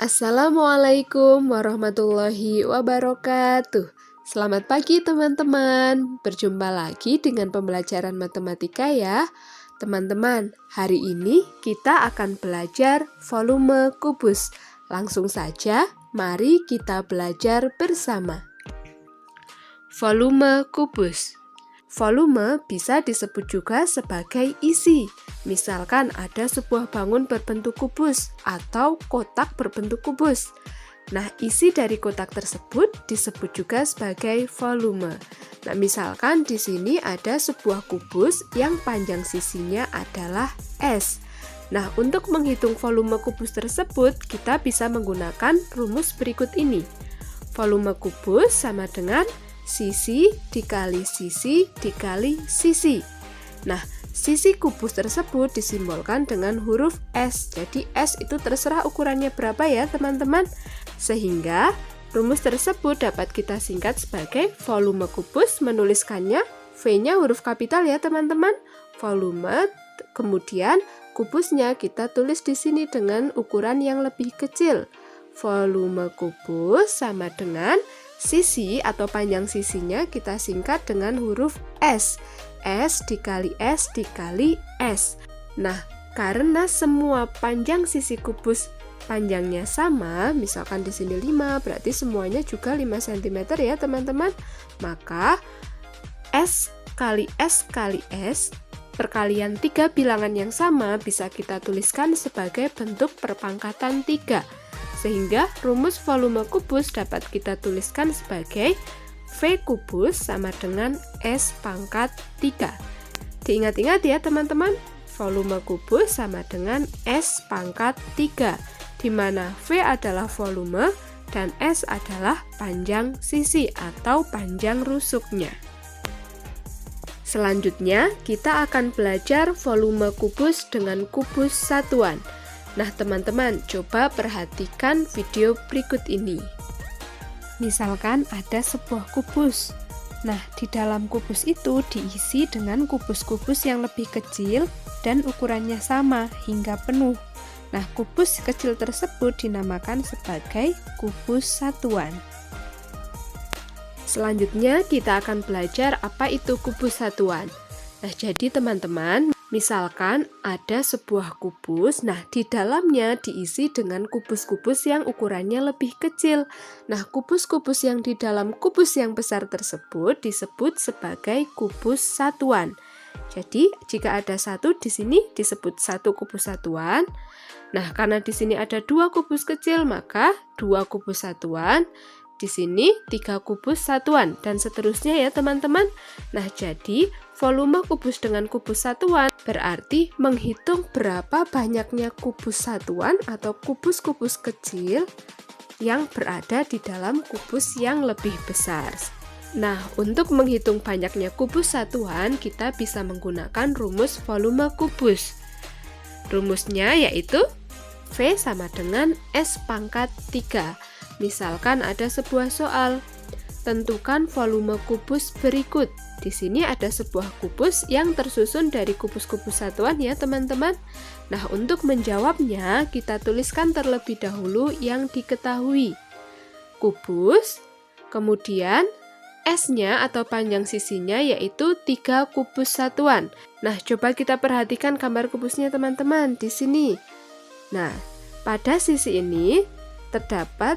Assalamualaikum warahmatullahi wabarakatuh. Selamat pagi teman-teman. Berjumpa lagi dengan pembelajaran matematika ya. Teman-teman, hari ini kita akan belajar volume kubus. Langsung saja, mari kita belajar bersama. Volume kubus. Volume bisa disebut juga sebagai isi. Misalkan ada sebuah bangun berbentuk kubus atau kotak berbentuk kubus. Nah, isi dari kotak tersebut disebut juga sebagai volume. Nah, misalkan di sini ada sebuah kubus yang panjang sisinya adalah S. Nah, untuk menghitung volume kubus tersebut, kita bisa menggunakan rumus berikut ini. Volume kubus sama dengan sisi dikali sisi dikali sisi. Nah, sisi kubus tersebut disimbolkan dengan huruf S. Jadi S itu terserah ukurannya berapa ya teman-teman. Sehingga rumus tersebut dapat kita singkat sebagai volume kubus. Menuliskannya V-nya huruf kapital ya teman-teman. Volume, kemudian kubusnya kita tulis di sini dengan ukuran yang lebih kecil. Volume kubus sama dengan sisi atau panjang sisinya kita singkat dengan huruf S. S dikali S dikali S. Nah, karena semua panjang sisi kubus panjangnya sama, misalkan di sini 5, berarti semuanya juga 5 cm ya teman-teman. Maka S kali S kali S, perkalian 3 bilangan yang sama bisa kita tuliskan sebagai bentuk perpangkatan 3. Sehingga rumus volume kubus dapat kita tuliskan sebagai V kubus sama dengan S pangkat 3. Diingat-ingat ya teman-teman, volume kubus sama dengan S pangkat 3, di mana V adalah volume dan S adalah panjang sisi atau panjang rusuknya. Selanjutnya, kita akan belajar volume kubus dengan kubus satuan. Nah teman-teman, coba perhatikan video berikut ini. Misalkan ada sebuah kubus. Nah, di dalam kubus itu diisi dengan kubus-kubus yang lebih kecil dan ukurannya sama hingga penuh. Nah, kubus kecil tersebut dinamakan sebagai kubus satuan. Selanjutnya kita akan belajar apa itu kubus satuan. Nah, jadi teman-teman, misalkan ada sebuah kubus, nah di dalamnya diisi dengan kubus-kubus yang ukurannya lebih kecil. Nah, kubus-kubus yang di dalam kubus yang besar tersebut disebut sebagai kubus satuan. Jadi, jika ada satu di sini disebut satu kubus satuan. Nah, karena di sini ada 2 kubus kecil, maka 2 kubus satuan. Di sini 3 kubus satuan dan seterusnya ya teman-teman. Nah, jadi volume kubus dengan kubus satuan berarti menghitung berapa banyaknya kubus satuan atau kubus-kubus kecil yang berada di dalam kubus yang lebih besar. Nah, untuk menghitung banyaknya kubus satuan, kita bisa menggunakan rumus volume kubus. Rumusnya yaitu V sama dengan S pangkat 3. Misalkan ada sebuah soal, tentukan volume kubus berikut. Di sini ada sebuah kubus yang tersusun dari kubus-kubus satuan ya teman-teman. Nah, untuk menjawabnya kita tuliskan terlebih dahulu yang diketahui. Kubus, kemudian S-nya atau panjang sisinya yaitu 3 kubus satuan. Nah, coba kita perhatikan gambar kubusnya teman-teman di sini. Nah, pada sisi ini terdapat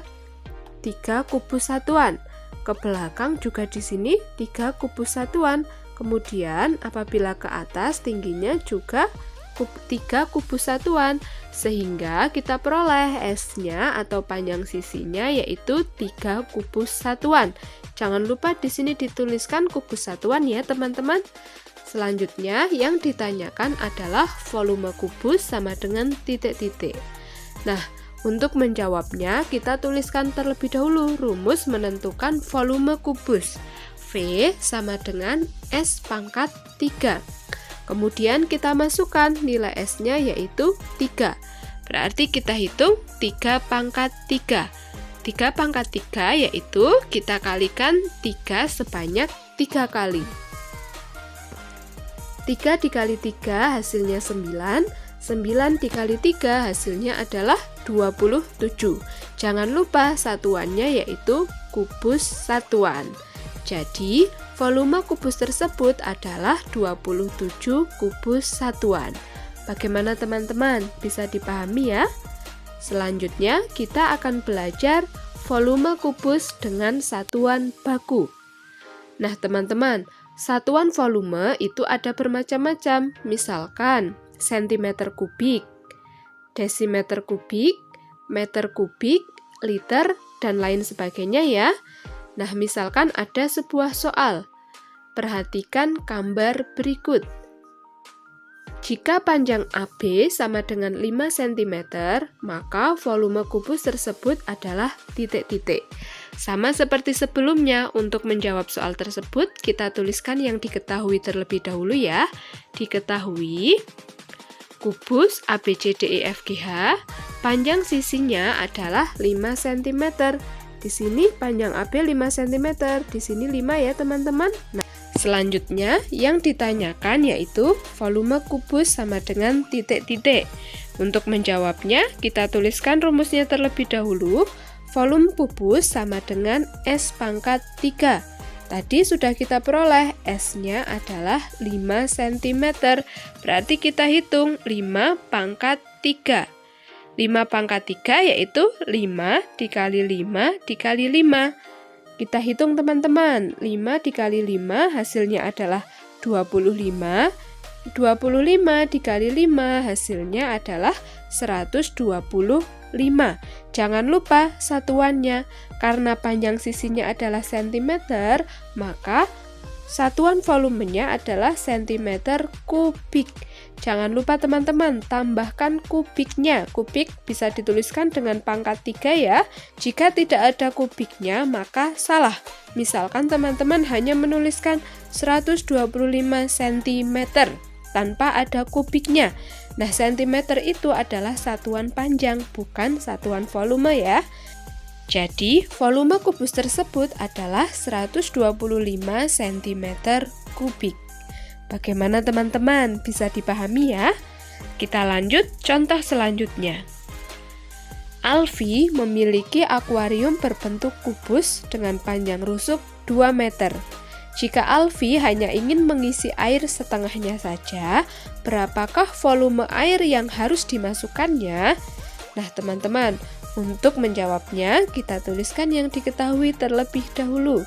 3 kubus satuan. Ke belakang juga di sini 3 kubus satuan. Kemudian apabila ke atas tingginya juga 3 kubus satuan. Sehingga kita peroleh S-nya atau panjang sisinya yaitu 3 kubus satuan. Jangan lupa di sini dituliskan kubus satuan ya teman-teman. Selanjutnya yang ditanyakan adalah volume kubus sama dengan titik-titik. Nah, untuk menjawabnya, kita tuliskan terlebih dahulu rumus menentukan volume kubus. V sama dengan S pangkat 3. Kemudian kita masukkan nilai S-nya yaitu 3. Berarti kita hitung 3 pangkat 3. 3 pangkat 3 yaitu kita kalikan 3 sebanyak 3 kali. 3 dikali 3 hasilnya 9. 9 dikali 3 hasilnya adalah 27. Jangan lupa satuannya yaitu kubus satuan. Jadi, volume kubus tersebut adalah 27 kubus satuan. Bagaimana teman-teman? Bisa dipahami ya? Selanjutnya, kita akan belajar volume kubus dengan satuan baku. Nah, teman-teman, satuan volume itu ada bermacam-macam. Misalkan, sentimeter kubik, desimeter kubik, meter kubik, liter, dan lain sebagainya ya. Nah, misalkan ada sebuah soal. Perhatikan gambar berikut. Jika panjang AB sama dengan 5 cm, maka volume kubus tersebut adalah titik-titik. Sama seperti sebelumnya, untuk menjawab soal tersebut, kita tuliskan yang diketahui terlebih dahulu ya. Diketahui, kubus ABCDEFGH, panjang sisinya adalah 5 cm. Di sini panjang AB 5 cm, di sini 5 ya teman-teman. Nah, selanjutnya yang ditanyakan yaitu volume kubus sama dengan titik-titik. Untuk menjawabnya, kita tuliskan rumusnya terlebih dahulu. Volume kubus sama dengan S pangkat 3. Tadi sudah kita peroleh, S-nya adalah 5 cm. Berarti kita hitung 5 pangkat 3. 5 pangkat 3 yaitu 5 dikali 5 dikali 5. Kita hitung teman-teman, 5 dikali 5 hasilnya adalah 25. 25 dikali 5 hasilnya adalah 125. Jangan lupa satuannya, karena panjang sisinya adalah cm, maka satuan volumenya adalah cm kubik. Jangan lupa teman-teman, tambahkan kubiknya. Kubik bisa dituliskan dengan pangkat 3 ya. Jika tidak ada kubiknya, maka salah. Misalkan teman-teman hanya menuliskan 125 cm tanpa ada kubiknya. Nah, cm itu adalah satuan panjang, bukan satuan volume ya. Jadi, volume kubus tersebut adalah 125 cm kubik. Bagaimana teman-teman? Bisa dipahami ya? Kita lanjut contoh selanjutnya. Alfi memiliki akuarium berbentuk kubus dengan panjang rusuk 2 meter. Jika Alfi hanya ingin mengisi air setengahnya saja, berapakah volume air yang harus dimasukkannya? Nah teman-teman, untuk menjawabnya kita tuliskan yang diketahui terlebih dahulu.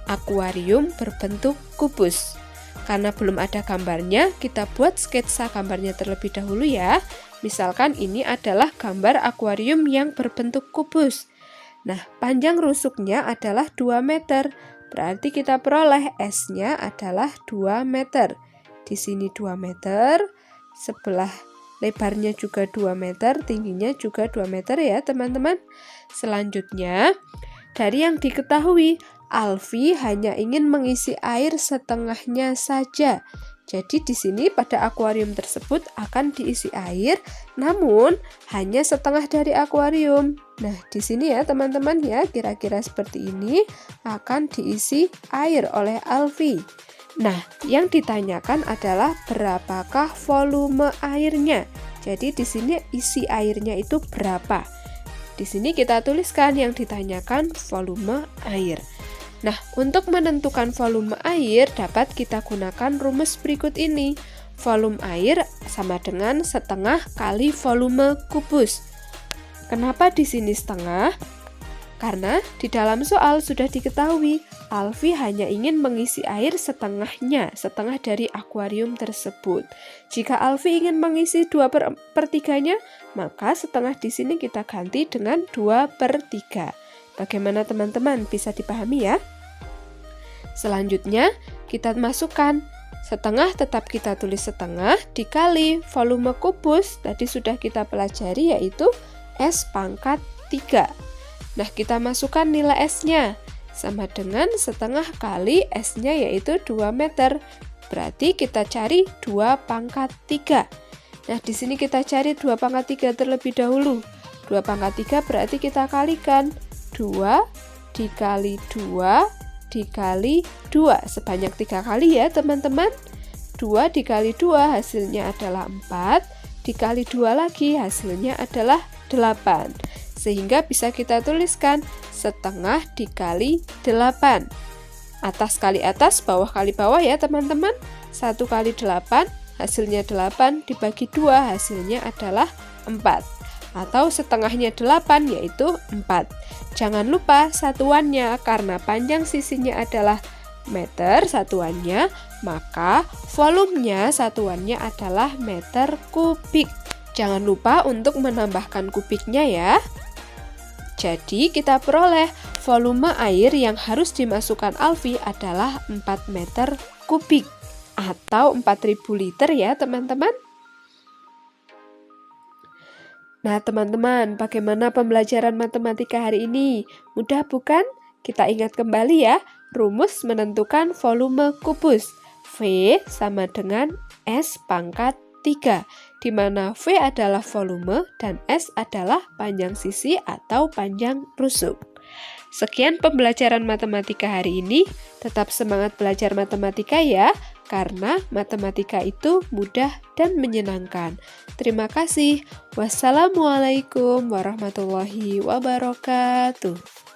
Akuarium berbentuk kubus. Karena belum ada gambarnya, kita buat sketsa gambarnya terlebih dahulu ya. Misalkan ini adalah gambar akuarium yang berbentuk kubus. Nah, panjang rusuknya adalah 2 meter. Berarti kita peroleh S-nya adalah 2 meter. Di sini 2 meter, sebelah lebarnya juga 2 meter, tingginya juga 2 meter ya teman-teman. Selanjutnya, dari yang diketahui, Alfi hanya ingin mengisi air setengahnya saja. Jadi di sini pada akuarium tersebut akan diisi air, namun hanya setengah dari akuarium. Nah, di sini ya teman-teman ya, kira-kira seperti ini akan diisi air oleh Alfi. Nah, yang ditanyakan adalah berapakah volume airnya. Jadi di sini isi airnya itu berapa? Di sini kita tuliskan yang ditanyakan volume air. Nah, untuk menentukan volume air dapat kita gunakan rumus berikut ini. Volume air sama dengan setengah kali volume kubus. Kenapa di sini setengah? Karena di dalam soal sudah diketahui, Alfi hanya ingin mengisi air setengahnya, setengah dari akuarium tersebut. Jika Alfi ingin mengisi 2/3-nya, maka setengah di sini kita ganti dengan 2/3. Bagaimana teman-teman? Bisa dipahami ya? Selanjutnya, kita masukkan setengah, tetap kita tulis setengah, dikali volume kubus, tadi sudah kita pelajari yaitu S pangkat 3. Nah, kita masukkan nilai S-nya, sama dengan setengah kali S-nya yaitu 2 meter. Berarti kita cari 2 pangkat 3. Nah, di sini kita cari 2 pangkat 3 terlebih dahulu. 2 pangkat 3 berarti kita kalikan. 2 dikali 2 dikali 2 sebanyak 3 kali ya teman-teman. 2 dikali 2 hasilnya adalah 4. dikali 2 lagi hasilnya adalah 8. Sehingga bisa kita tuliskan setengah dikali 8. Atas kali atas, bawah kali bawah ya teman-teman. 1 kali 8 hasilnya 8 dibagi 2 hasilnya adalah 4. Atau setengahnya 8 yaitu 4. Jangan lupa satuannya, karena panjang sisinya adalah meter satuannya, maka volumenya satuannya adalah meter kubik. Jangan lupa untuk menambahkan kubiknya ya. Jadi kita peroleh volume air yang harus dimasukkan Alfi adalah 4 meter kubik atau 4000 liter ya teman-teman. Nah teman-teman, bagaimana pembelajaran matematika hari ini? Mudah bukan? Kita ingat kembali ya, rumus menentukan volume kubus. V sama dengan S pangkat 3, di mana V adalah volume dan S adalah panjang sisi atau panjang rusuk. Sekian pembelajaran matematika hari ini. Tetap semangat belajar matematika ya, karena matematika itu mudah dan menyenangkan. Terima kasih. Wassalamualaikum warahmatullahi wabarakatuh.